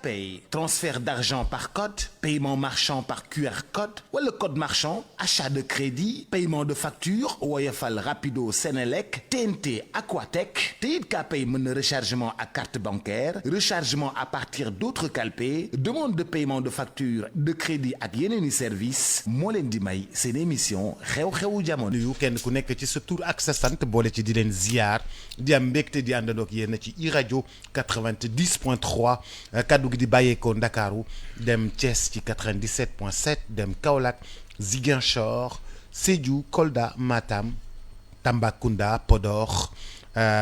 Pay transfert d'argent par code paiement marchand par QR code wala code marchand achat de crédit paiement de facture Woyofal rapido Senelec TNT Aquatech te it Kpay mën na rechargement à carte bancaire rechargement à partir d'autres calpés demande de paiement de facture de crédit ak yeneeni service moo leen di may seen émission xew-xewu jamono yu kenn ku nekk ci sa tur ak sa sant boole ci di leen ziar di am mbégte di àndandoo ak yéen ci iRadio 90.3 kaddu gi di bàyyeekoo Ndakaaru dem Thiès ci 97.7 dem Kaolack Ziguinchor Sédhiou Kolda Matam Tambacounda Podor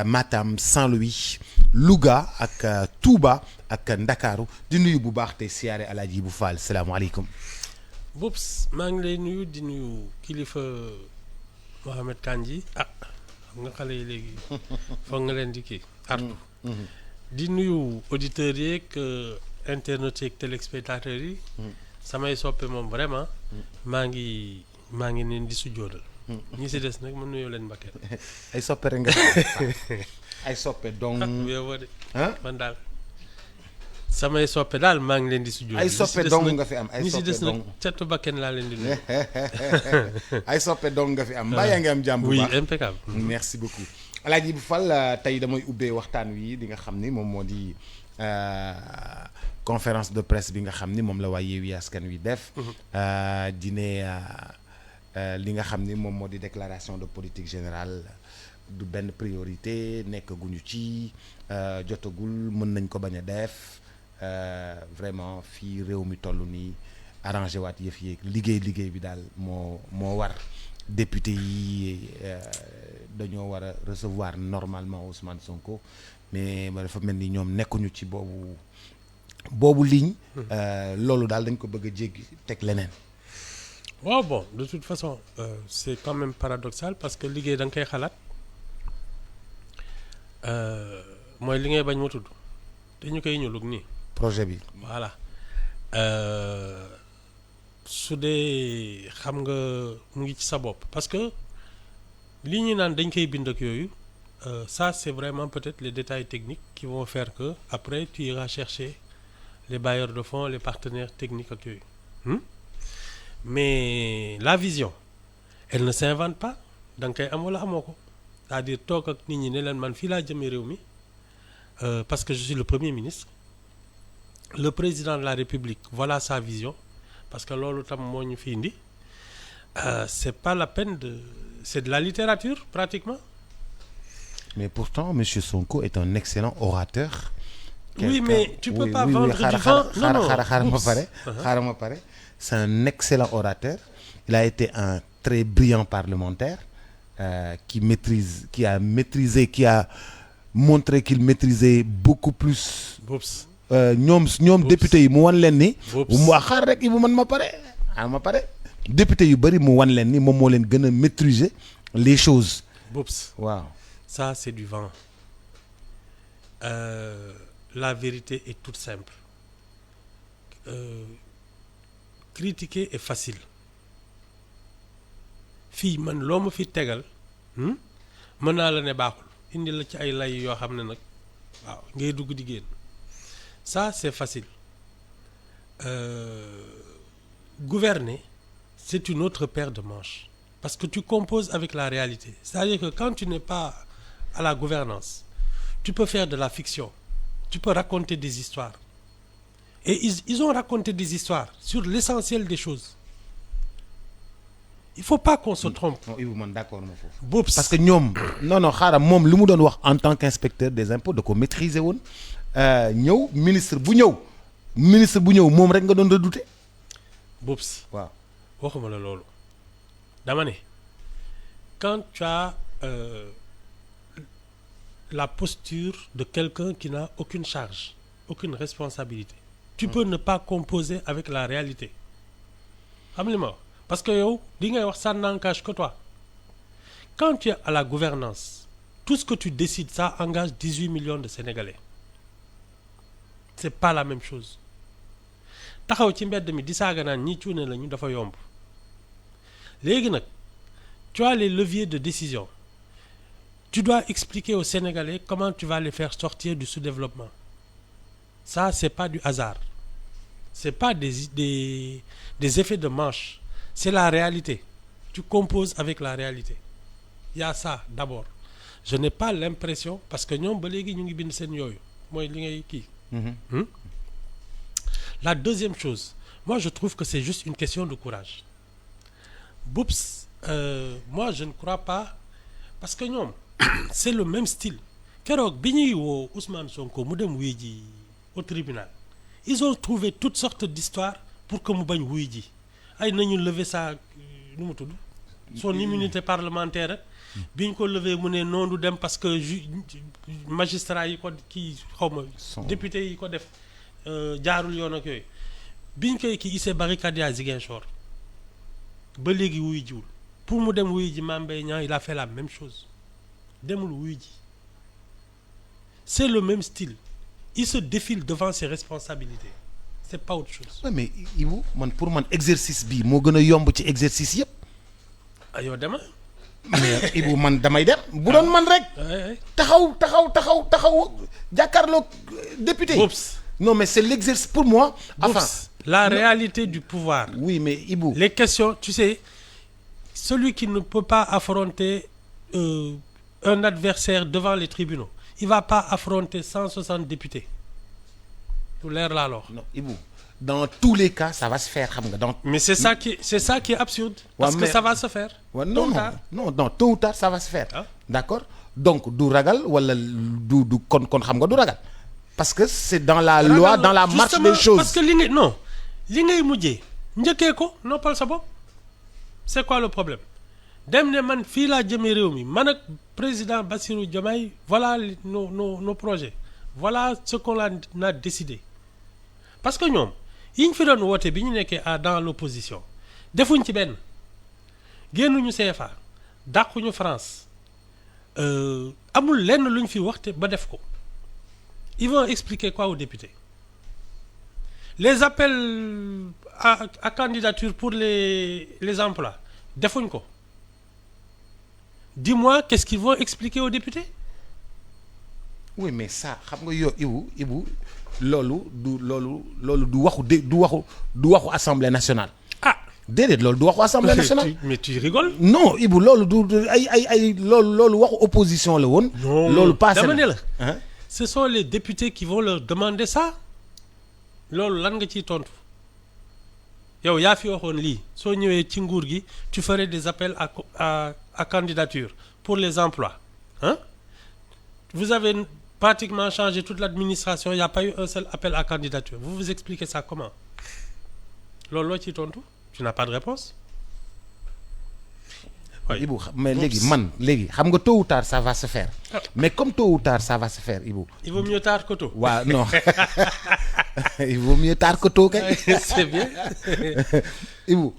Matam Saint-Louis Louga ak Touba ak Ndakaaru di nuyu bu baax tey siyaare Alaaji bu Fall salaamaaleykum. Boubs maa ngi lay nuyu di nuyu kilifa Mohamed Kandji xam nga xale yi léegi foog nga leen di kii artu di nuyu auditeurs yeeg internautes yeeg téléspectateurs yi samay soppe moom vraiment maa ngi leen di sujjoodal ñi si des nag ma nuyoo leen mbakkeel ay soppe rek nga ay soppe donc yow de man daal samay soppe daal maa ngi leen di sujjoodal ay soppe dong nga fi am ay ñi si soppe des nag dong catu bakken laa leen di nuyu ay soppe dong nga fi am mbaa yaa ngi am jàmm bu baax oui impeccable merci beaucoup Alaaji bu Fall tey damay ubbee waxtaan wi di nga xam ni moom moo di conférence de presse bi nga xam ni moom la waa Yewwi Askan Wi def di ne li nga xam ni moom moo di déclaration de politique générale du benn priorité nekk guñu ci jotagul mën nañ ko bañ a def vraiment fii réew mi toll nii arrangé waat yëf yeeg liggéey bi daal moo war député yi dañoo war a recevoir normalement Ousmane Sonko mais dafa mel ni ñoom nekkuñu ci boobu ligne. loolu daal dañ ko bëgg a jéggi teg leneen. waaw bon de toute façon c'est quand même paradoxal parce que liggéey da nga koy xalaat mooy li ngay bañ ma tudd te ñu koy ñulug nii. projet bi voilà su dee xam nga mu ngi ci sa bopp parce que li ñu naan dañ koy bind ak yooyu ça c'est vraiment peut-être les détails techniques qui vont faire que après tu iras chercher les bailleurs de fonds les partenaires techniques ak yooyu mais la vision elle ne s'invente pas da nga koy am wala amoo ko c'est-à-dire toog ak nit ñi ne leen man fii laa jëmee réew mi parce que je suis le premier ministre le président de la République voilà sa vision parce que loolu tam moo ñu fi indi c'est pas la peine c'est de la littérature pratiquement. Mais pourtant monsieur Sonko est un excellent orateur. Oui mais tu peux pas vendre du vent. Non xaaral ma pare c'est un excellent orateur. Il a été un très brillant parlementaire qui a montré qu'il maîtrisait beaucoup plus. ñoom député yi mu wan leen ni. mu xaar rek Ibou man ma pare. député yu bëri mu wan leen ni moom moo leen gën a maîtriser les choses. waaw ça c'est du vent. La vérité est toute simple. Critiquer est facile. fii man loo ma fi tegal mën naa la ne baaxul indi la ci ay lay yoo xam ne nag waaw ngay dugg di génn. Ça c'est facile. Gouverner c'est une autre paire de manches parce que tu composes avec la réalité, c'est-à-dire que quand tu n'es pas à la gouvernance tu peux faire de la fiction, tu peux raconter des histoires et ils ont raconté des histoires sur l'essentiel des choses. Il faut pas qu'on se trompe. Ibou man d'accord ma foofu. Boubs parce que ñoom non xaaral moom li mu doon wax en tant qu'inspecteur des impôts da ko maîtriser woon ñëw ministre bu ñëw moom rek nga doon redouter. Boubs waaw waxuma la loolu dama ne quand tu as la posture de quelqu'un qui n'a aucune charge aucune responsabilité tu peux ne pas composer avec la réalité xam li ma wax parce que yow li ngay wax ça n'engage que toi quand tu es à la gouvernance tout ce que tu décides ça engage 18 millions de Sénégalais c'est pas la même chose taxaw ci mbedd mi di saaga naan ñi cuune lañu dafa yomb léegi nag tu as les leviers de décision tu dois expliquer aux Sénégalais comment tu vas les faire sortir du sous-développement ça c'est pas du hasard, c'est pas des effets de manche, c'est la réalité. Tu composes avec la réalité. Il y a ça d'abord. Je n'ai pas l'impression, parce que ñoom ba léegi ñu ngi bind seen yooyu mooy li ngay kii. La deuxième chose, moi je trouve que c'est juste une question de courage. Boups, moi je ne crois pas, parce que ñoom c'est le même style. Keroog bi ñuy woo Ousmane Sonko mu dem wuy ji au tribunal, ils ont trouvé toutes sortes d'histoires pour que mu bañ wuy ji. Ay nañu lever sa nu mu tudd son immunité parlementaire rek bi ñu ko lever mu ne noonu dem parce que magistrat yi ko kii xawma député yi ko def jaarul yoon ak yooyu biñ koy kii il s'est barricadé à Ziguinchor ba léegi wuy jiwul. Pour mu dem wuy ji Mame Mbaye Niang il a fait la même chose, demul wuy ji. C'est le même style, il se défile devant ses responsabilités, c'est pas autre chose. Oui, mais Ibou man pour man exercice bi moo gën a yomb ci exercice yëpp. Ayoo dema. mais Ibou man damay dem bu doon man rek. taxaw jàkkaarloog député. Oups. Non mais c'est l'exercice pour moi. Enfin la réalité du pouvoir. Oui mais Ibou. Les questions, tu sais, celui qui ne peut pas affronter un adversaire devant les tribunaux, il va pas affronter 160 députés. Tout l'air là alors. Non Ibou, dans tous les cas ça va se faire xam nga donc. Mais c'est ça qui est absurde. Parce que ça va se faire. Ouais, non, tôt ou tard ça va se faire. Ah. D'accord? Donc du ragal wala du kon xam nga du ragal. Parce que c'est dans la loi, dans la marche des choses. Parce que li ngay mujjee njëkkee ko noppal sa bopp. C'est quoi le problème? Dem ne man fii laa jëmee réew mi man ak président Bassirou Diomaye voilà nos projets. Voilà ce qu'on a décidé. Parce que ñoom yi ñu fi doon woote bi ñu nekkee dans l'opposition defuñ ci benn génnuñu CFA dàquñu France amul lenn lu ñu fi waxte ba def ko. Ils vont expliquer quoi aux députés? Les appels à candidature pour les emplois defuñ ko. Dis-moi qu'est-ce qu'ils vont expliquer aux députés? Oui mais ça xam nga yow Ibou loolu du waxu assemblée nationale. Ah déedéet loolu du waxu assemblée nationale. mais tu rigoles. Non Ibou loolu du ay loolu waxu opposition la woon. loolu passé dama ne la. Ce sont les députés qui vont leur demander ça. loolu lan nga ciy tontu yow yaa fi waxoon lii soo ñëwee ci nguur gi tu ferais des appels à candidature pour les emplois hein? Vous avez pratiquement changé toute l'administration, il n'y a pas eu un seul appel à candidature. Vous vous expliquez ça comment? loolu loo ciy tontu? Tu n'as pas de réponse. Ibou mais léegi xam nga tôt ou tard ça va se faire. Mais comme tôt ou tard ça va se faire Ibou. Il vaut mieux tard que tôt. waaw non il vaut mieux tard que tôt kay. C'est bien. Ibou.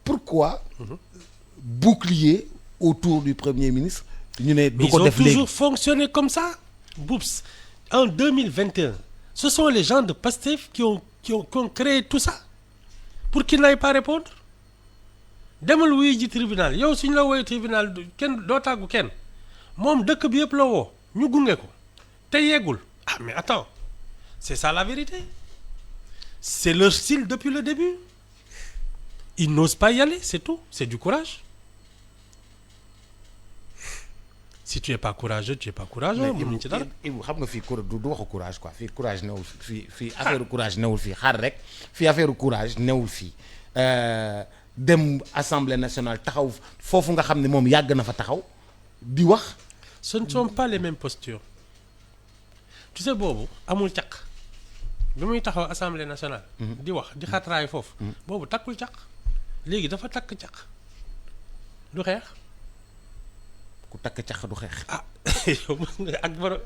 Pourquoi bouclier autour du Premier ministre ñu ne du ko def léegi. Ils ont toujours fonctionné comme ça. Boups. En 2021 ce sont les gens de Pastef qui ont créé tout ça pour qu'ils n'aillent pas répondre. Demal wuy ji tribunal yow suñ la woowee tribunal kenn doo tàggu kenn moom dëkk bi yëpp la woo ñu gunge ko te yeggul. Ah mais attends, c'est ça la vérité. C'est leur style depuis le début. Ils n'osent pas y aller, c'est tout. C'est du courage. Si tu es pas courageux, tu es pas courageux. Ibou xam nga fii du waxu courage quoi fii courage newul fii affaire courage newul fii xaar rek fii affaire courage newul fii. Dem assemblée nationale taxaw foofu nga xam ne moom yàgg na fa taxaw di wax. Ce ne sont pas les mêmes postures. Tu sais boobu amul caq bi muy taxaw assemblée nationale. di wax di xatraay foofu. boobu takkul caq léegi dafa takk caq du xeex. ku takk caq du xeex. Ah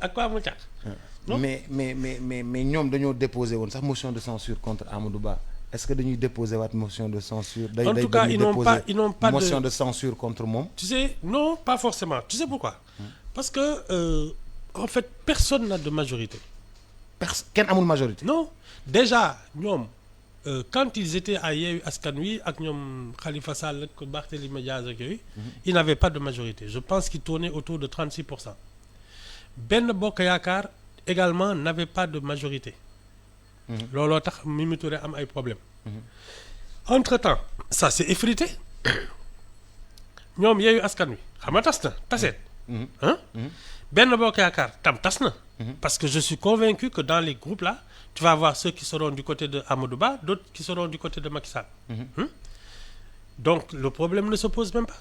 ak ko amul caq. mais ñoom dañoo déposé woon sax motion de censure contre Amadou Ba. Est-ce que dañuy déposer waat motion de censure? En tout cas, ils n'ont pas motion de censure contre moom. Tu sais, non, pas forcément. Tu sais pourquoi? Parce que en fait, personne n'a de majorité. Kenn amul majorité. Non, déjà ñoom quand ils étaient à Yewwi Askan Wi ak ñoom Khalifa Sall ak Barthélémy Diaz ak yooyu, ils n'avaient pas de majorité. Je pense qu'ils tournaient autour de 36%. Benno Bokk Yaakaar également n'avait pas de majorité. looloo tax Mimi Touré am ay problème entre-temps ça s'est effrité ñoom Yewwi Askan Wi xam nga tas na taseet ah Benno Bokk Yaakaar tam tas na parce que je suis convaincu que dans les groupes là tu vas avoir ceux qui seront du côté de Amadou Ba d'autres qui seront du côté de Macky Sall. Donc le problème ne se pose même pas.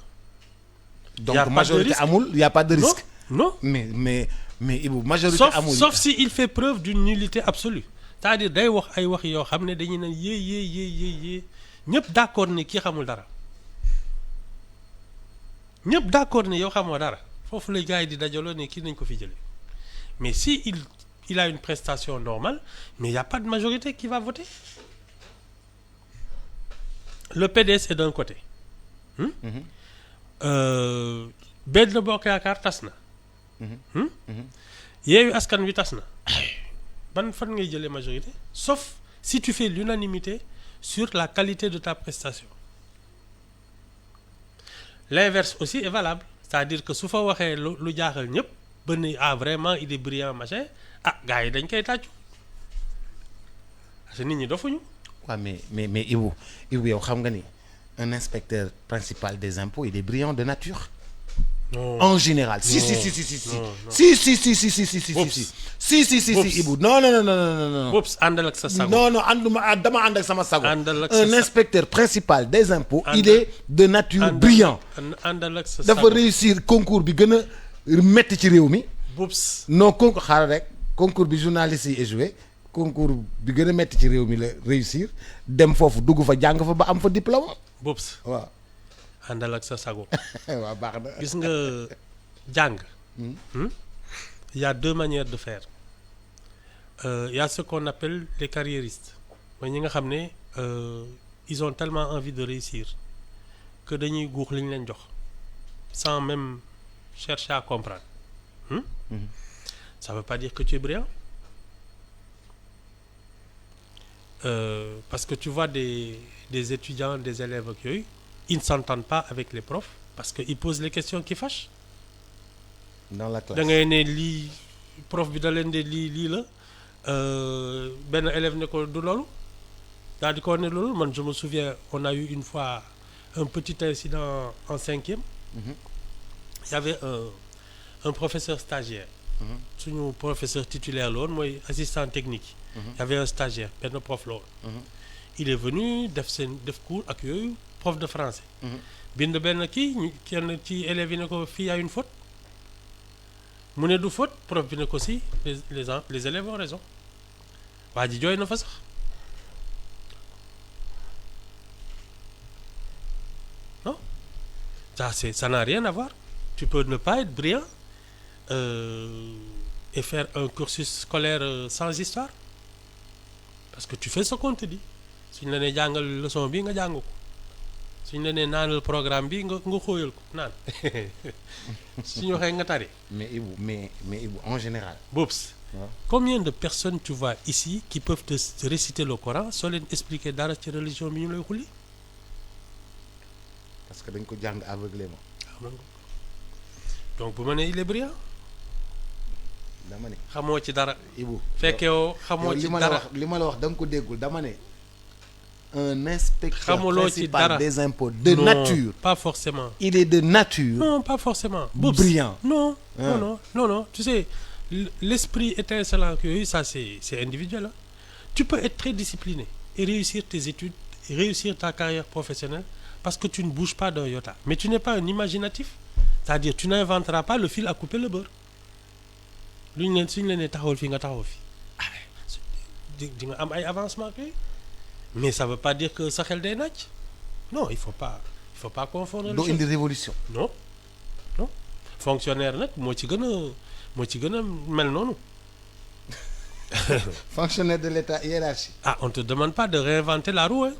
donc y a pas majorité de risque. amul y a pas de risque. Non. mais Ibou majorité amul. sauf si il fait preuve d'une nullité absolue c'est-à-dire day wax ay wax yoo xam ne dañuy ne yee ñëpp d'accord ne kii xamul dara ñëpp d'accord ne yow xamoo dara foofu la gars yi di dajaloo ne kii nañ ko fi jëlee mais si il a une prestation normale mais il y a pas de majorité qui va voter. Le PDS est d'un côté. Benno Bokk Yaakaar tas na. Yewwi Askan Wi tas na. ban fan ngay jëlee majorité sauf si tu fais l'unanimité sur la qualité de ta prestation. L'inverse aussi est valable c'est-à-dire que su fa waxee lu jaaxal ñëpp ba ni vraiment il est brillant machin gars yi dañ koy tàccu parce que nit ñi dofuñu. waaw mais Ibou yow xam nga ni un inspecteur principal des impôts il est brillant de nature. Non. En général. Si Ibou non. Bops àndal ak sa sago. non ànduma dama ànd ak sama sago. àndal ak sa un inspecteur principal des impôts. il est de nature brillant. àndal ak sa sago dafa réussir concours bi gën a metti ci réew mi. Bops non concours xaaral rek concours bi journaliste yi échoué concours bi gën a metti ci réew mi la réussir dem foofu dugg fa jàng fa ba am fa diplôme. Bops waaw. àndal ak sa sago. waaw baax na. gis nga jàng. Il y a deux manières de faire. Il y a ce qu'on appelle les carriéristes mooy ñi nga xam ne ils ont tellement envie de réussir que dañuy guux li ñu leen jox sans même chercher à comprendre. Ça veut pas dire que tu es brillant. Parce que tu vois des étudiants des élèves ak yooyu ils ne s'entendent pas avec les profs parce que ils posent les questions qui fâchent. dans la classe da ngay ne lii prof bi da leen de lii la benn élève ne ko du loolu daal di ko ne loolu man je me souviens on a eu une fois un petit incident en 5e. Il y avait un professeur stagiaire. suñu professeur titulaire la woon mooy assistant technique. Il y avait un stagiaire benn prof la woon. Il est venu def cours ak yooyu prof de français. bind benn kii kenn ci élèves yi ne ko fii y a une faute. mu ne du faute prof bi ne ko si les élèves ont raison waa ji jooy na fa sax non ça n'a rien à voir tu peux ne pas être brillant et faire un cursus scolaire sans histoire parce que tu fais ce qu'on te dit suñ la nee jàngal leçon bi nga jàng ko suñ la nee naanal programme bi nga xóoyal ko naan suñu waxee nga tari. mais Ibou en général. Bops. Combien de personnes tu vois ici qui peuvent te réciter le Coran soo leen expliquer dara ci religion bi ñu lay xulli. parce que dañ ko jàng aveuglément. donc bu ma nee il est brillant. dama ne xamoo ci dara. Ibou fekkee woo xamoo ci dara li ma la wax da nga ko déggul dama ne. un inspecteur xamuloo ci dara principal des impôts de nature. pas forcément. il est de nature. non pas forcément. Bops. Brillant. Non tu sais l'esprit étincelant que yooyu ça c'est individuel hein. Tu peux être très discipliné et réussir tes études et réussir ta carrière professionnelle parce que tu ne bouges pas d'un iota mais tu n'es pas un imaginatif c'est-à-dire tu n'inventeras pas le fil à couper le beurre lu ñu leen suñu leen taxawal fii nga taxaw fii di nga am ay avancement kay mais ça veut pas dire que sa xel day naaj non il faut pas confondre. doo indi révolution. non fonctionnaire nag moo ci gën a mel noonu. fonctionnaire de l'État hiérarchie. On te demande pas de réinventer la roue hein.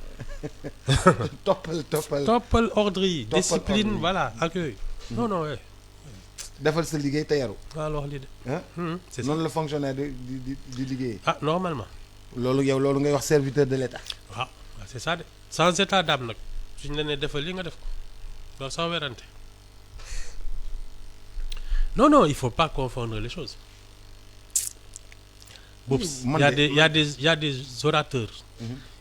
toppal ordre yi. discipline voilà ak yooyu. non defal sa liggéey te yaru. waaw wax lii de. c'est noonu la fonctionnaire di liggéey. Normalement. loolu ngay wax serviteur de l'État. waaw c'est ça de sans état d'âme nag suñ la nee defal li nga def ko loolu sans werante non il faut pas confondre les choses Boops, man de- il y a des orateurs.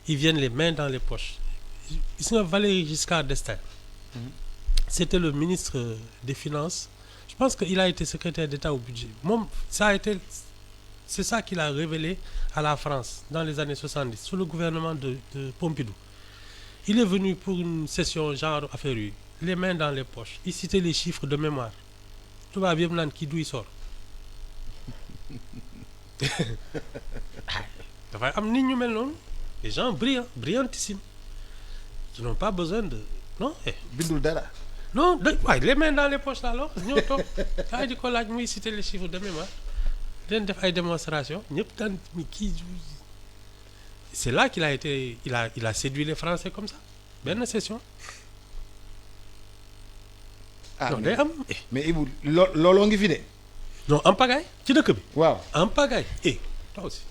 Ils viennent les mains dans les poches. Gis nga Valéry Giscard d'Estaing. C'était le ministre des Finances. Je pense qu'il a été secrétaire d'État au budget. Moom, c'est ça qu'il a révélé à la France dans les années 70, sous le gouvernement de Pompidou. Il est venu pour une session genre affaire yi, les mains dans les poches. Il citait les chiffres de mémoire. Tubaab yëpp naan kii duy sor. Dafay am nit ñu mel noonu, des gens brillantissimes, qui n'ont pas besoin de non bindul dara. non waaye les mains dans les poches là alors ñëw toog kaa di ko laaj muy citer les chiffres de mémoire leen def ay démonstration ñëpp daan mi kii c'est là qu'il a été il a séduit les Français comme ça benn session non day am mais Ibou looloo ngi fi de. non en pagaille ci dëkk bi waaw en pagaille toi aussi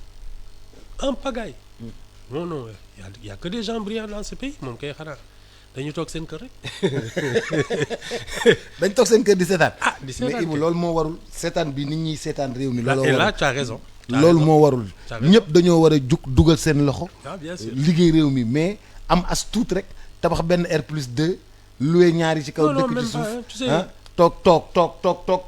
en pagaille non y a que des gens brillants dans ce pays moom kay xanaa dañu toog seen kër rek. dañ toog seen kër di seetaan. di seetaan mais Ibou loolu moo warul seetaan bi nit ñi seetaan réew mi. looloo warul là tu as raison. loolu moo warul. ñëpp dañoo war a jug dugal seen loxo. bien sûr liggéey réew mi mais am as tuut rek tabax benn R+2 loué ñaari ci kaw. dëkk ci suuf tu sais. toog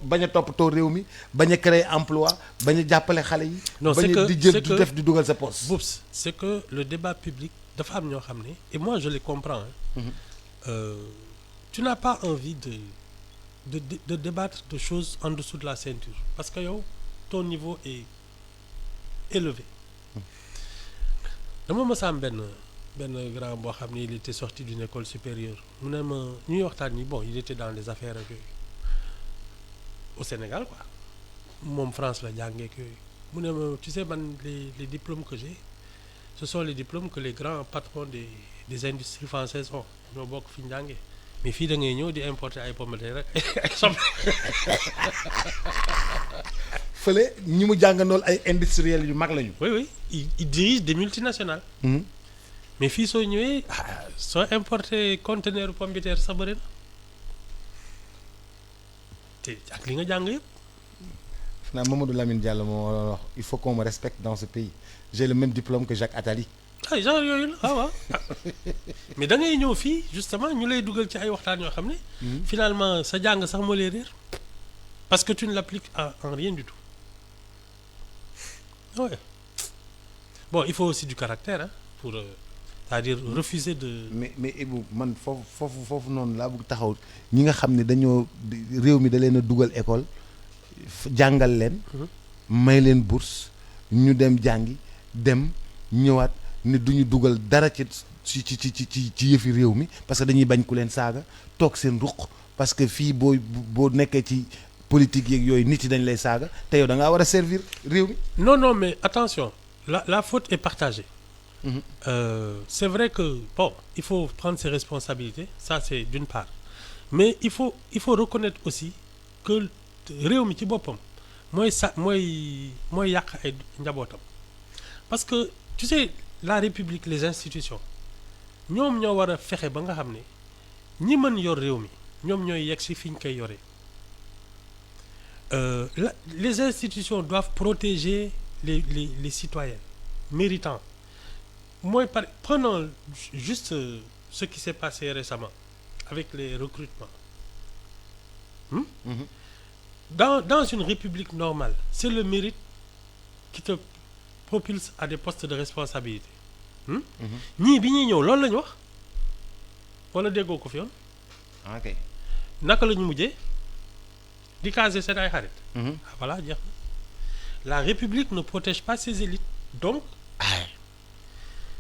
bañ a toppatoo réew mi bañ a créer emploi bañ a jàppale xale yi. non c'est bañ que a di jël di def di dugal sa poste. Boops c'est que le débat public dafa am ñoo xam ne et moi je les comprends. Tu n'as pas envie de débattre de choses en dessous de la ceinture parce que yow ton niveau est élevé. dama mës a am benn grand boo xam ne il était sorti d'une école supérieure mu ne ma ñuy waxtaan ni bon il était dans les affaires ak yooyu au Sénégal quoi moom France la jàngee ak yooyu mu ne ma tu sais man les diplômes que j'ai ce sont les diplômes que les grands patrons des industries françaises ont ñoo bokk fi ñu jàngee mais fii da ngay ñëw di importer ay pommes de terre rek ay soble. fële ñi mu jàngandool ay industriels yu mag lañu. oui il dirige des multinationales. mais fii soo ñëwee soo importer conteneur pomme de terre sa bëri na te ak li nga jàng yëpp. xanaa Mamadou Lamine Diallo moo wax il faut qu'on me respecte dans ce pays j'ai le même diplôme que Jacques Attali. genre yooyu la waaw mais da ngay ñëw fii justement ñu lay dugal ci ay waxtaan yoo xam ne. finalement sa jàng sax moo lay réer parce que tu ne l'appliques en rien du tout. Ouais. Bon il faut aussi du caractère hein, pour c'est-à-dire refuser de. mais Ibou man foofu noonu laa bëgg taxaw ñi nga xam ne dañoo réew mi da leen a dugal école jàngal leen. may leen bourse ñu dem jàngi dem ñëwaat ne duñu dugal dara ci yëfi réew mi parce que dañuy bañ ku leen saaga toog seen ruq parce que fii boo nekkee ci politique yeeg yooyu nit yi dañ lay saaga te yow da ngaa war a servir réew mi. non mais attention la faute est partagée. C'est vrai que bon il faut prendre ses responsabilités ça c'est d'une part mais il faut reconnaître aussi que réew mi ci boppam mooy yàq ay njabootam parce que tu sais la République les institutions ñoom ñoo war a fexe ba nga xam ne ñi mën yor réew mi ñoom ñooy yegg si fi ñu koy yoree les institutions doivent protéger les citoyens méritants. Prenons juste ce qui s'est passé récemment avec les recrutements. Dans une république normale, c'est le mérite qui te propulse à des postes de responsabilité. ñii bi ñuy ñëw loolu la ñu wax wala déggoo ko fi yoon. ok naka la ñu mujjee di caser seen ay xarit. Voilà jeex na la république ne protège pas ses élites donc.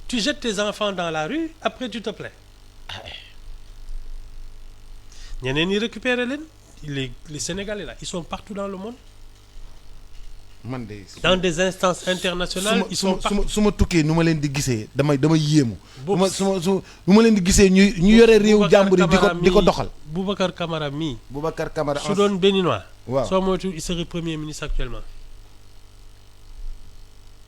Tu jettes tes enfants dans la rue après tu te plains. ñeneen ñi récupérer leen les Sénégalais là ils sont partout dans le monde. man de dans des instances internationales. Ils sont partout su ma tukkee nu ma leen di gisee damay yéemu. su ma leen di gisee ñu yore réew jàmbur yi di ko doxal. Boubacar Camara mii. Boubacar Camara su doon béninois. waaw soo moytu il serait premier ministre actuellement.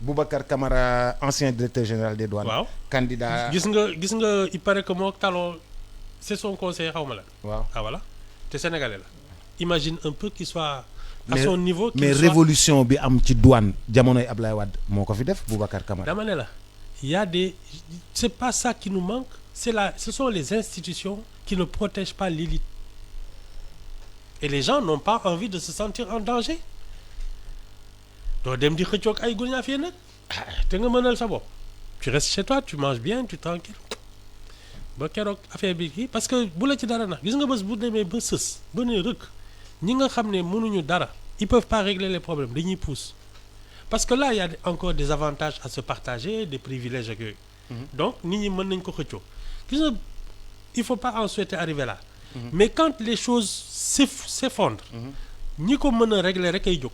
Boubacar Camara ancien directeur général des douanes. waaw candidat. gis nga il paraît que moo talon c'est son conseiller xaw ma la. waaw voilà te sénégalais la. Imagine un peu qu'il soit à son niveau. mais révolution bi am ci douane jamonoy Ablaye Wade moo ko fi def Boubacar Camara. dama ne la y a des c'est pas ça qui nous manque ce sont les institutions qui ne protègent pas l'élite et les gens n'ont pas envie de se sentir en danger doo dem di xëccoog ay guñaa fii nag te nga mënal sa bopp tu restes chez toi tu manges bien tu tranquille ba keroog affaire bi kii parce que bu la ci dara nag gis nga bés bu demee ba sës ba ne rëkk ñi nga xam ne mënuñu dara ils peuvent pas régler les problèmes dañuy pousse parce que là il y a encore des avantages à se partager des privilèges ak yooyu donc nit ñi mën nañ ko xëccoo gis nga il faut pas en souhaiter arriver là mais quand les choses s'effondrent ñi ko mën a régler rek ay jóg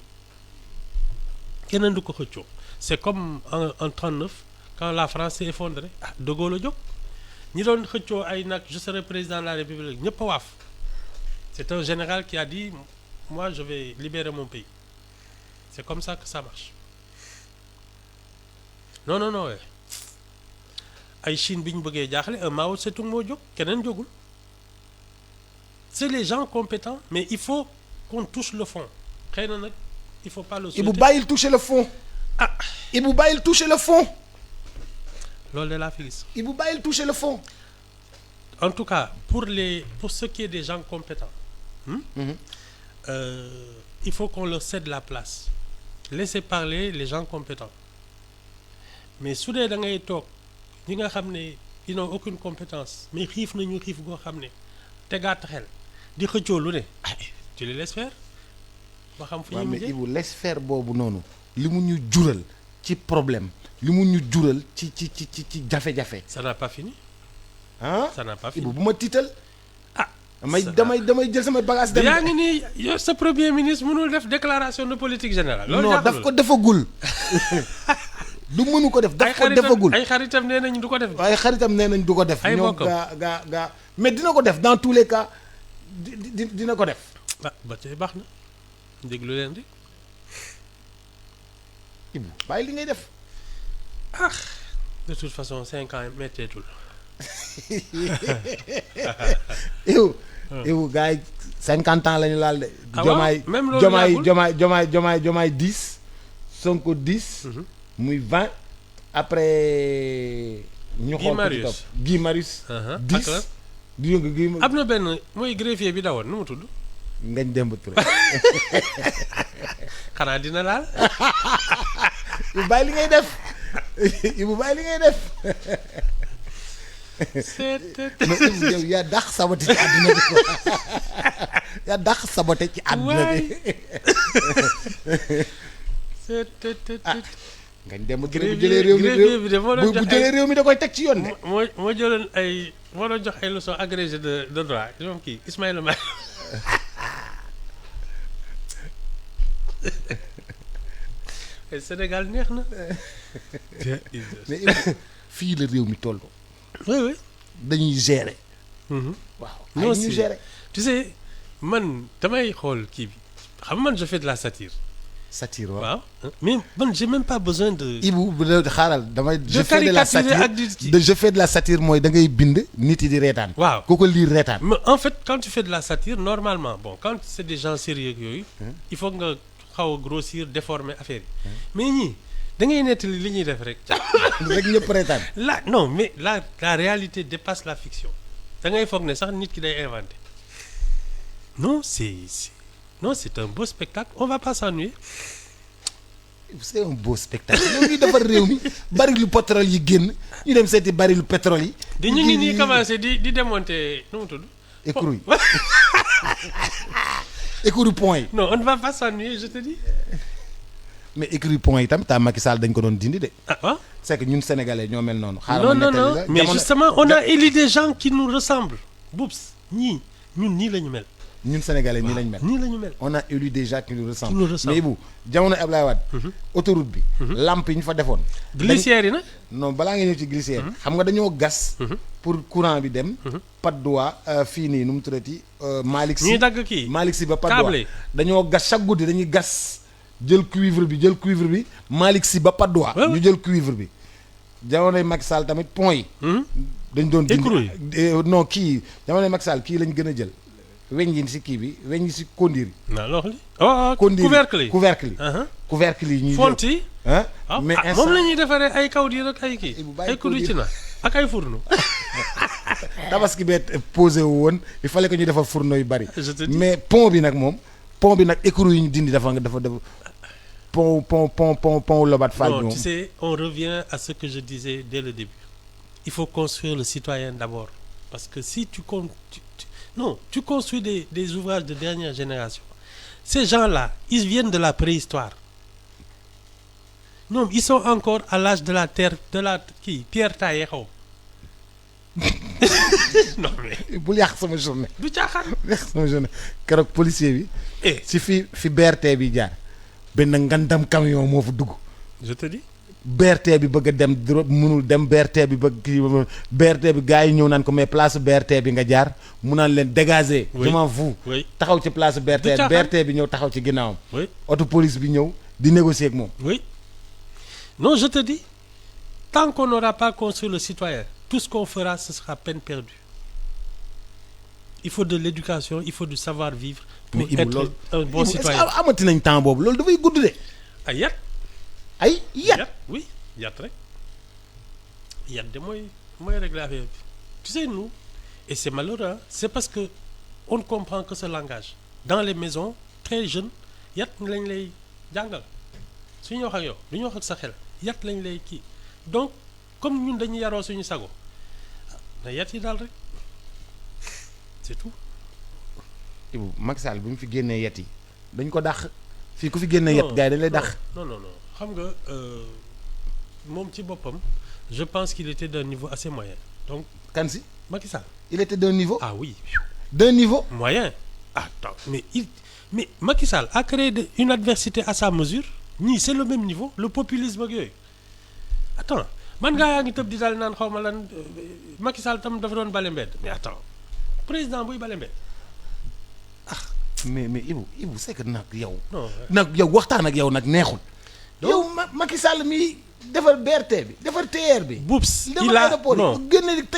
keneen du ko xëccoo c'est comme en 39 quand la France s'est effondrée De Gaulle a jóg ñi doon xëccoo ay nag je serai président de la République ñëpp a waaf c'est un général qui a dit moi je vais libérer mon pays c'est comme ça que ça marche non ay Chine bi ñu bëggee jaaxle un Mao Tse-tung moo jóg keneen jógul c'est les gens compétents mais il faut qu'on touche le fond xëy na nag il faut pas le souhaiter. Ibou bàyyil toucher le fond. Ibou bàyyil toucher le fond. loolu de laa fi gis. Ibou bàyyil toucher le fond. En tout cas pour ce qui est des gens compétents. Il faut qu'on leur cède la place. Laissez parler les gens compétents. Mais su dee da ngay toog ñi nga xam ne ils n'ont aucune compétence mais xiif nañu xiif goo xam ne tegaat xel di xëccoo lu ne tu les laisses faire ba xam fu ñuy mujjee. mais Ibou laisse faire boobu noonu li mu ñu jural ci problème li mu ñu jural ci jafe-jafe. ça n'a pas fini. ça n'a pas fini Ibou bu ma tiital. damay jël sama bagage. dem yaa ngi nii yow sa premier ministre mënul def déclaration de politique générale. loolu non daf ko defagul. du mënu ko def daf ko defagul ay xaritam nee nañ du ko def. ay xaritam nee nañ du ko def. ay ñoom gaa mais dina ko def dans tous les cas dina ko def. ba tey baax na déglu leen rek. Ibou bàyyi li ngay def. De toute façon 5 ans metteetul. Ibou gars yi 50 ans la ñu laal de. même loolu Jomaay 10 Sonko 10. muy 20 après. ñu xool ko ci topp Guy Marius. 10 di yëngu Guy. am na benn mooy greffier bi dawoon nu mu tudd. Ngagne Demba Touré. xanaa dina laal. Ibou bàyyi li ngay def. Ibou bàyyi li ngay def. mais Ibou yow yaa dàq saboté ci àdduna bi quoi yaa dàq saboté ci àdduna bi. Ngagne Demba Touré bu jëlee réew mi bu jëlee réew mi da koy teg ci yoon de. moo jëloon ay moo doon jox ay leçons agrégées de droit moom kii Ismaïla Madior. Sénégal neex na. mais Ibou fii la réew mi toll. oui dañuy gérer. waaw non ñuy gérer. tu sais man damay xool kii bi xam man je fais de la satire. satire waaw mais man j'ai même pas besoin de. Ibou xaaral damay. je fais de la satire je fais de la satire mooy da ngay bind nit yi di reetaan. waaw ku ko lire reetaan. mais en fait quand tu fais de la satire normalement bon quand c'est des gens sérieux yooyu. il faut nga xaw a grossir déformer affaire yi. mais ñii da ngay nettali li ñuy def rek. rek ñëpp reetaan. non mais la réalité dépasse la fiction da ngay foog ne sax nit ki day inventé non c'est un beau spectacle on va pas s'ennuyer. c'est un beau spectacle ñoo ngi defar réew mi barilu pétrole yi génn ñu dem seeti barilu pétrole yi. di ñu ngi nii commencé di démonter nu mu tudd. écrou écrou point yi. non on ne va pas s'ennuyer je te dis. mais écrit point itam ta Macky Sall dañ ko doon dindi de. c'est que ñun sénégalais ñoo mel noonu. non mais justement on a élu des gens qui nous ressemblent. Boubs ñun nii la ñu mel. ñun sénégalais nii lañ mel. nii la ñu mel. on a élu des gens qui nous ressemblent. mais bu jamono Ablaye Wade. autoroute bi. lampe yi ñu fa defoon. glissière yi nag. non balaa nga ñëw ci glissière. xam nga dañoo gas. pour courant bi dem. Patte d'Oie fii nii nu mu tuddati. Malick Sy ñuy dagg kii Malick Sy ba Patte d'Oie dañoo gas chaque guddi dañuy gas. jël cuivre bi Malick Sy ba Patte d'Oie ñu jël cuivre bi jamonoy Macky Sall tamit pont yi dañ doon dindi non kii jamonoy Macky Sall kii lañ gën a jël weñ yi si kii bi weñ yi si kondir yi. naa la wax li waaw kondir couvercle yi couvercle yi ñuy font yi mais moom la ñuy defaree ay kawdir ak ay kii ay kudu ci na ak ay fourneau. tabaski bee posé wu woon il fallait que ñu defar fourneau yu bari. Je te dis. mais pont bi nag moom pont bi nag écrou yi ñu dindi dafa pont Lobatt Fall bi non moom. tu sais on revient à ce que je disais dès le début il faut construire le citoyen d'abord parce que si tu construis des ouvrages de dernière génération ces gens-là ils viennent de la préhistoire ñoom ils sont encore à l'âge de la terre de la pierre taillée xaw non mais bul yàq sama journée. du caaxaan. yàq sama journée keroog policier bi. si fi BRT bi jaar benn ngandam camion moo fa dugg. je te dis. BRT bi bëgg a dem mënul dem BRT bi bëgg kii BRT bi gars yi ñëw naan ko mais place BRT bi nga jaar mu naan leen dégager. oui je m'en fous. oui taxaw ci place BRT BRT bi ñëw taxaw ci ginnaawam. oui auto police bi ñëw di négocier ak moom. oui non je te dis tant qu'on n'aura pas construit le citoyen tout ce qu'on fera ce sera peine perdue il faut de l'éducation il faut du savoir-vivre pour être un bon citoyen. est-ce que amati nañ temps boobu loolu dafay gudd de. ay yat ay yat oui yat rek yat de mooy régler affaire bi tu sais nous et c'est malheureux hein? C'est parce que on ne comprend que ce langage dans les maisons très jeunes yat lañ lay jàngal suñu wax ak yow du ñu wax ak sa xel yat lañ lay kii donc comme ñun dañuy yaroo suñu sago na yat yi daal rek c'est tout. Ibou Macky Sall bi mu fi génnee yat yi dañ ko dàq fii ku fi génnee yat gars yi dañ lay dàq. non xam nga moom ci boppam je pense qu'il était d'un niveau assez moyen donc. kan si Macky Sall. il était d'un niveau. ah oui. d'un niveau. moyen. Attends mais Macky Sall a créé une adversité à sa mesure ñii c'est le même niveau le populisme ak yooyu attends man ngaa yaa ngi tëb di daal naan xaw ma lan Macky Sall tam dafa doon bale mbedd mais attends président buy bale mbedd mais Ibou c'est que nag yow. non nag yow waxtaan ak yow nag neexul. yow Macky Sall mi defar BRT bi defar TER bi. Boups il a non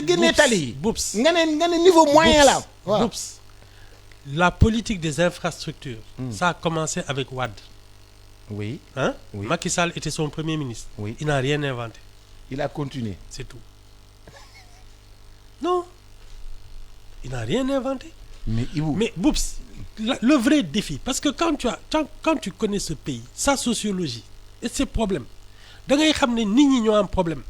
génne tali yi. Boups nga ne niveau moyen la. waaw Boups la politique des infrastructures. Ça a commencé avec Wade. oui. Hein? Oui. Macky Sall était son premier ministre. Oui. Il n'a rien inventé. Il a continué. C'est tout. Non. Il n'a rien inventé. Mais Ibou. Mais Boups, le vrai défi, parce que quand tu connais ce pays, sa sociologie et ses problèmes, da ngay xam ne nit ñi ñoo am problème.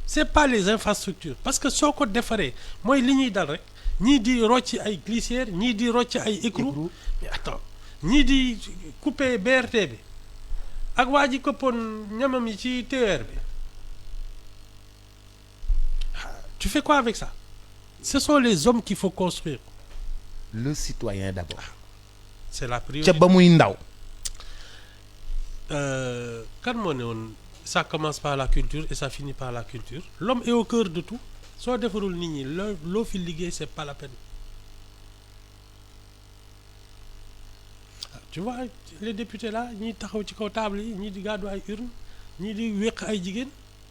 C'est pas les infrastructures parce que soo ko defaree mooy li ñuy dal rek ñii di rocci ay glissières ñii di rocci ay écrou. Mais attends ñii di couper BRT bi ak waa ji këppoon ñamam yi ci TER bi tu fais quoi avec ça? Ce sont les hommes qu'il faut construire. Le citoyen d'abord. C'est la priorité. ca ba muy ndaw. Kan moo ne woon ça commence par la culture et ça finit par la culture. L'homme est au cœur de tout. Soo defarul nit ñi loo fi liggéey c'est pas la peine. Tu vois les députés là ñii taxaw ci kaw table yi ñii di gàddu ay urne ñii di wéq ay jigéen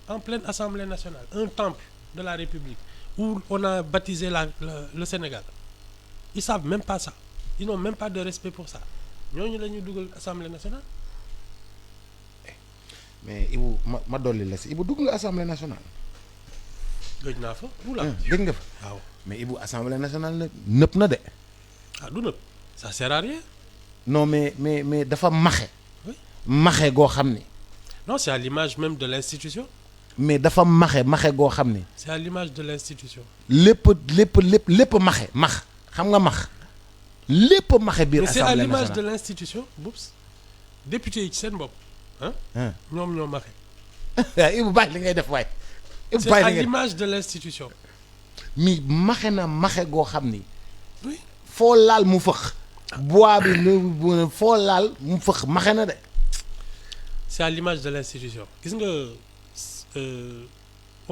en pleine assemblée nationale un temple de la République où on a baptisé le Sénégal ils savent même pas ça ils n'ont même pas de respect pour ça ñooñu la ñuy dugal assemblée nationale. mais Ibou ma dolli la si Ibou dugg nga assemblée nationale. gëj naa fa wula. gëj nga fa waaw mais Ibou assemblée nationale nag nëpp na de. du nëpp ça sert à rien. non mais dafa maxe. Oui. maxe goo xam ni. Non, c'est à l'image même de l'institution. mais dafa maxe goo xam ni. C'est à l'image de l'institution. lépp max xam nga max lépp maxe biir mais c'est à assemblée l'image nationale. de l'institution Boups député yi ci seen bopp ñoom ñoo maxe. waaw Ibou bàyyi li ngay def waay. Ibou C'est bàyyi à li ngay l'image de l'institution. mi maxe goo xam ni. Oui. foo laal mu fëx. bois bi foo laal mu fëx maxe na de. C'est à l'image de l'institution. Gis nga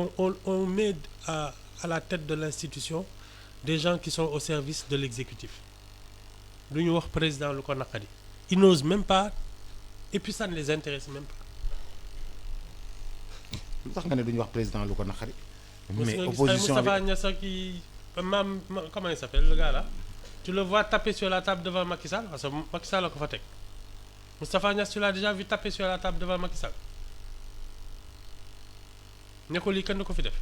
on met à la tête de l'institution des gens qui sont au service de l'exécutif. Lu ñu wax président lu ko naqari. Ils n'osent même pas et puis ça ne les intéresse même pas. lu tax nga ne duñu wax président lu ko naqari. mais Parce que opposition Moustapha bi Niasse ak comment il s'appelle le gars là tu le vois taper sur la table devant Macky Sall parce que Macky Sall la ko fa teg Moustapha Niasse tu l'as déjà vu taper sur la table devant Macky Sall ne ko lii kenn du ko fi def.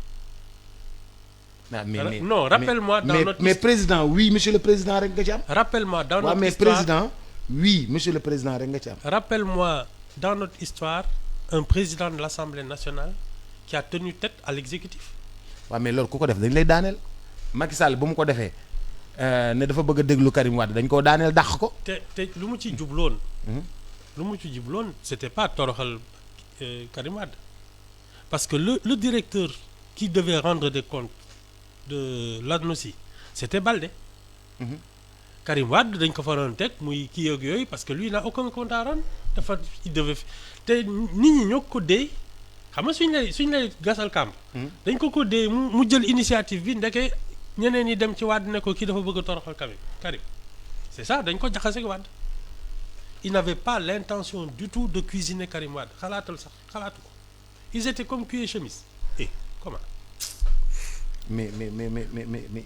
ah non rappelle-moi dans notre mais président oui monsieur le président rek nga ci am. rappelle-moi dans notre mais histoire président oui monsieur le président rek nga ci am. rappelle-moi dans notre histoire un président de l'Assemblée nationale qui a tenu tête à l'exécutif. waaw mais loolu ku ko def dañ lay daaneel Macky Sall bu mu ko defee ne dafa bëgg a déglu Karim Wade dañ koo daaneel dàq ko. te lu mu ci jubloon. lu mu ci jubloon c'était pas toroxal Karim Wade parce que le directeur qui devait rendre des comptes de l'ANOSI c'était Baldé. Karim Wade dañ ko faroon teg muy kii ak yooyu parce que lui il n'a aucun compte à rendre dafa il devait te nit ñi ñoo ko dee xam nga suñ lay gasal kàmb. dañ ko dee mu jël initiative bi ndeke ñeneen ñi dem ci Wade ne ko kii dafa bëgg a toroxal Karim c'est ça dañ ko jaxase ak Wade il n'avait pas l'intention du tout de cuisiner Karim Wade xalaatu ko ils étaient comme cuir et chemise comment. mais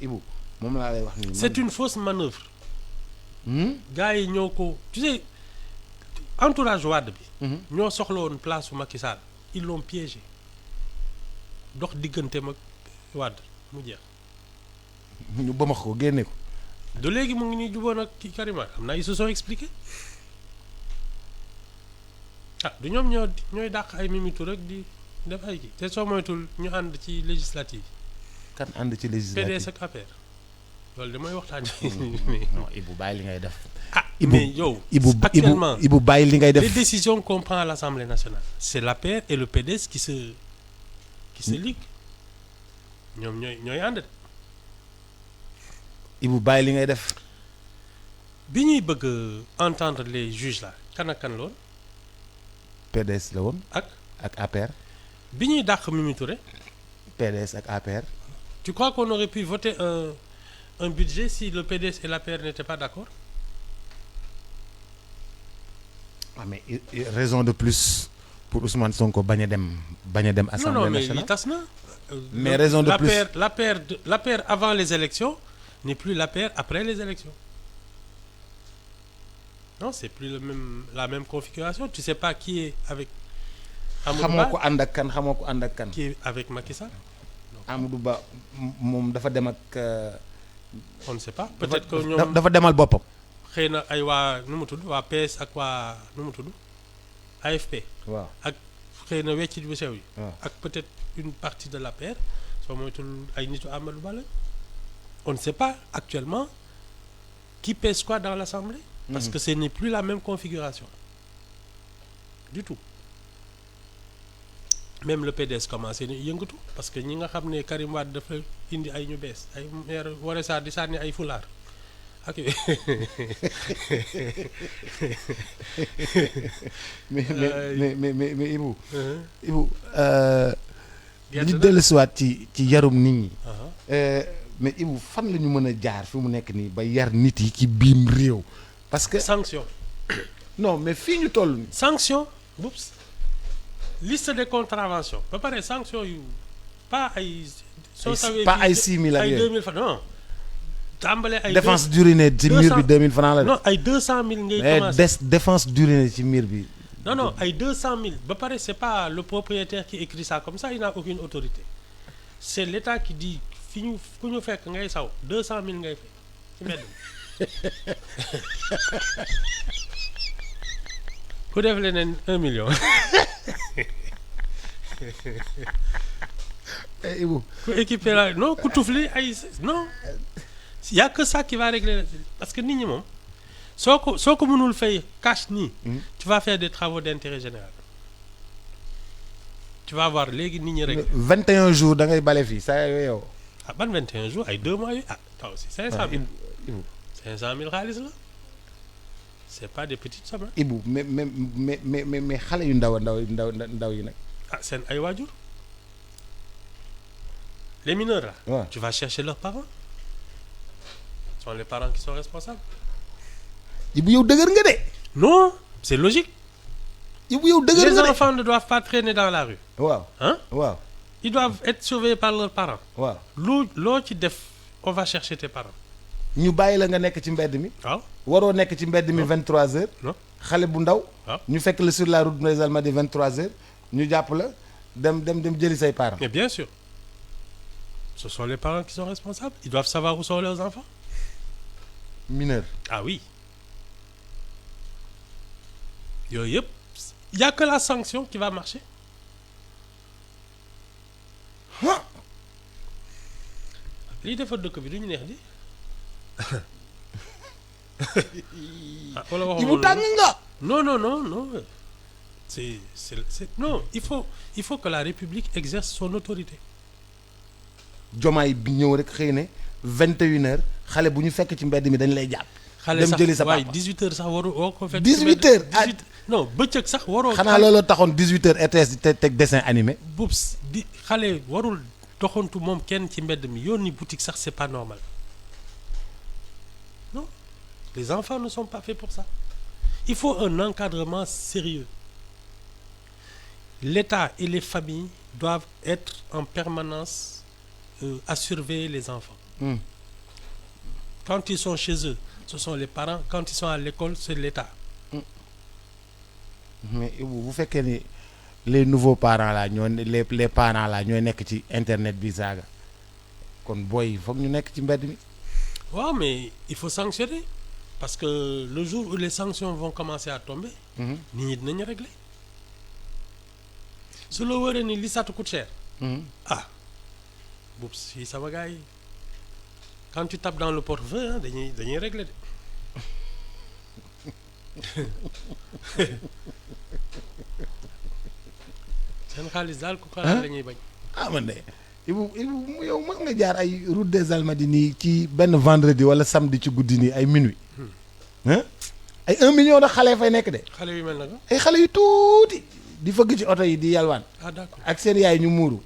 Ibou moom laa lay wax nii. c'est une fausse manœuvre. gars yi ñoo ko tu sais entourage Wade bi. ñoo soxla woon place su Macky Sall ils l'ont piégé dox digganteem ak Wade mu jeex. ñu bëmax ko génne ko. de léegi mu ngi nii juboon ak kii Karim Wade xam naa ils se sont expliqués du ñoom ñooy dàq ay Mimi Touré rek di def ay kii te soo moytul ñu ànd ci législative. kan ànd ci législative PDS ak APR loolu damay waxtaan. non Ibou bàyyi li ngay def. mais yow. actuellement Ibou bàyyi li ngay def. les décisions qu'on prend à l'Assemblée nationale. c'est l'APR et le PDS qui se liguent ñoom ñooy ànd. Ibou bàyyi li ngay def. bi ñuy bëgg entendre les juges là kan ak kan lool. PDS la woon. ak APR. bi ñuy dàq Mimi Touré. PDS ak APR. Tu crois qu'on aurait pu voter un budget si le PDS et l'APR n'étaient pas d'accord? mais raison de plus pour Ousmane Sonko bañ a dem Assemblée nationale. Non mais tas na. mais raison de plus l'APR avant les élections n'est plus l'APR après les élections. Non, c'est plus la même configuration. Tu sais pas qui est avec Amadou Ba. xamoo ko ànd ak kan. Qui est avec Macky Sall. Amadou Ba moom dafa dem ak. On ne sait pas. Peut-être que ñoom dafa demal boppam. xëy na ay waa nu mu tudd waa PS ak waa nu mu tudd AFP. waaw ak xëy na weccit bu sew yi. waaw ak peut-être une partie de l'APR soo moytul ay nitu Amadou Ba la. On ne sait pas actuellement qui pèse quoi dans l'Assemblée. Parce que ce n'est plus la même configuration du tout. Même le PDS commencé ni yëngatu parce que ñi nga xam ne Karim Wade dafa indi ay ñu bees ay maire Woré Sarr di sànni ay fulaar ak mais Ibou. Ibou ñu dellusiwaat ci yarum nit ñi. mais Ibou fan la ñu mën a jaar fi mu nekk nii ba yar nit yi ci biim réew. parce que sanction. non mais fii ñu toll nii. sanction oups liste de contravention ba pare sanction yu pas ay. soo tawee pas ay 6 000 ak ay yooyu 2000 francs non. tàmbale ay défense d'uriner ci mur bi 2000 francs la. non ay 200 000 ngay commencé mais défense d'uriner ci mur bi. non ay 200 000 ba pare c'est pas le propriétaire qui écrit ça comme ça il n'a aucune autorité c'est l'État qui dit fi ñu ku ñu fekk ngay saw 200 000 ngay fay ci mbedd mi ku def leneen 1 million. Ibou ku équiper la non ku tufli ay non y a que ça qui va régler parce que nit ñi moom soo ko mënul fay cash nii. tu vas faire des travaux d'intérêt général. tu vas voir léegi nit ñi rek. 21 jours da ngay bale fii saa yow. ah ban 21 jours ay 2 mois yu taw aussi 500 000. Ibou 500 000 xaalis la c'est pas des petites sommes. Ibou mais xale yu ndaw yi nag. seen ay waajur les mineurs là. Ouais. Tu vas chercher leurs parents. Ce sont les parents qui sont responsables. Ibou yow dëgër nga de. Non, c'est logique. Ibou yow dëgër nga de. Les enfants ne doivent pas traîner dans la rue. waaw Hein? waaw Ils doivent être surveillés par leurs parents. waaw. Loo ci def, on va chercher tes parents. ñu bàyyi la nga nekk ci mbedd mi. waaw waroo nekk ci mbedd mi 23h. non xale bu ndaw. waaw ñu fekk la sur la route des Almadies 23h ñu jàpp la dem jëli say parents. mais bien sûr ce sont les parents qui sont responsables ils doivent savoir où sont leurs enfants. mineur. ah oui yooyu yëpp y a que la sanction qui va marcher. lii defar dëkk bi du ñu neex di. wala waxuma Ibou tàng nga. non c'est non il faut que la République exerce son autorité. Jomaay bi ñëw rek xëy ne 21h xale bu ñu fekk ci mbedd mi dañ lay jàpp. dem jëli sa papa waaye 18h sax waroo ko fekk. 18h non bëccëg sax waroo. xanaa looloo taxoon 18h RTS di teg dessin animé. bubs di xale warul doxantu moom kenn ci mbedd mi yoon ni boutique sax c'est pas normal non les enfants ne sont pas faits pour ça il faut un encadrement sérieux l'État et les familles doivent être en permanence à surveiller les enfants. Quand ils sont chez eux ce sont les parents, quand ils sont à l'école c'est l'État. mais bu fekkee ni les nouveaux parents là les parents là ñooy nekk ci internet bi saaga kon booy foog ñu nekk ci mbedd mi. waaw mais il faut sanctionner parce que le jour où les sanctions vont commencer à tomber. nit ñi dinañu régler su la wëree ni li ça te coûte cher. ah boobu si sama gars yi quand tu tapes dans le portefeuille dañuy régler de. seen xaalis daal ku xalaat la ñuy bañ. man de Ibou yow mën nga jaar ay route des Almadies nii ci benn vendredi wala samedi ci guddi nii ay minuit. ay 1 million de xale fay nekk de. xale yu mel na ko. ay xale yu tuuti di fëgg ci oto yi di yalwaan. ah d'accord ak seen yaay ñu muuru.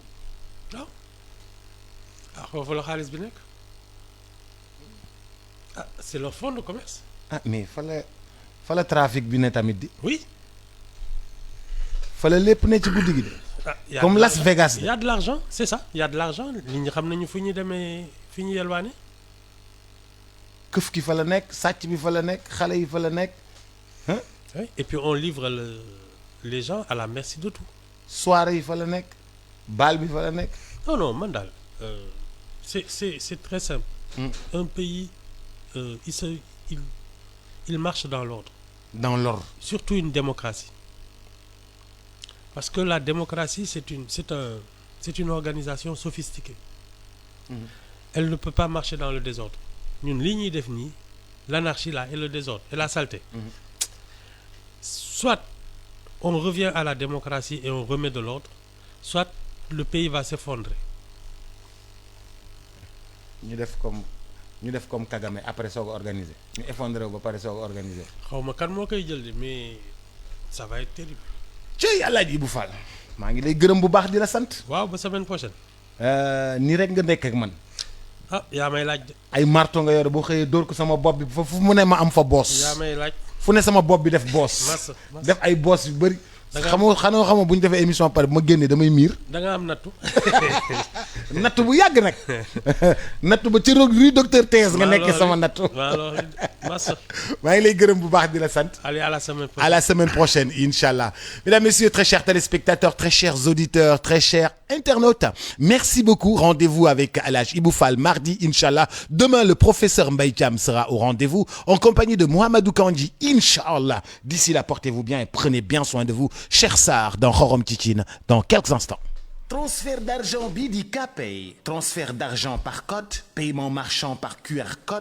waaw foofu la xaalis bi nekk c'est leur fonds de commerce. mais fa la trafic bi ne tamit di. oui. fa la lépp ne ci guddi gi de. comme Las Vegas de. y a de l'argent c'est ça y a de l'argent nit ñi xam nañu fu ñu demee fi ñu yelwaane. këf ki fa la nekk sàcc bi fa la nekk xale yi fa la nekk. oui et puis on livre les gens à la merci de tout. soirée yi fa la nekk baal bi fa la nekk. non man daal c'est très simple. un pays il marche dans l'ordre. dans l'ordre. surtout une démocratie. Parce que la démocratie c'est une organisation sophistiquée. Elle ne peut pas marcher dans le désordre. ñun li ñuy def nii l'anarchie là et le désordre et la saleté. Soit on revient à la démocratie et on remet de l'ordre, soit le pays va s'effondrer. ñu def comme Kagame après soog a organiser ñu effondré wu ba pare soog a organiser. xaw ma kan moo koy jël de mais ça va être terrible. cey Alaaji Ibou Fall maa ngi lay gërëm bu baax di la sant. waaw ba semaine prochaine. nii rek nga nekk ak man. yaa may laaj de. ay marto nga yore boo xëyee dóor ko sama bopp bi fu mu ne ma am fa boos. yaa may laaj. fu ne sama bopp bi def boos. def ay boos yu bëri. xamoo bu ñu defee émission pare bu ma génnee damay miir. da nga am nattu. nattu bu yàgg nag. nattu ba ci rue docteur Thèse nga nekk sama nattu. waaw massa. maa ngi lay gërëm bu baax di la sant. allez à la semaine prochaine. À la semaine prochaine, Inch'Allah. Mesdames, Messieurs, très chers téléspectateurs, très chers auditeurs, très chers internautes, merci beaucoup. Rendez-vous avec Alhaji Ibou Fall mardi, Inch'Allah. Demain, le professeur Mbaye Thiam sera au rendez-vous en compagnie de Mohamedou Kandji, Inch'Allah. D'ici là, portez-vous bien et prenez bien soin de vous. Cher Sarr, dans Xorom Tchitchine, dans quelques instants. Transfert d'argent Bidi Kpay. Transfert d'argent par code, paiement marchand par QR code.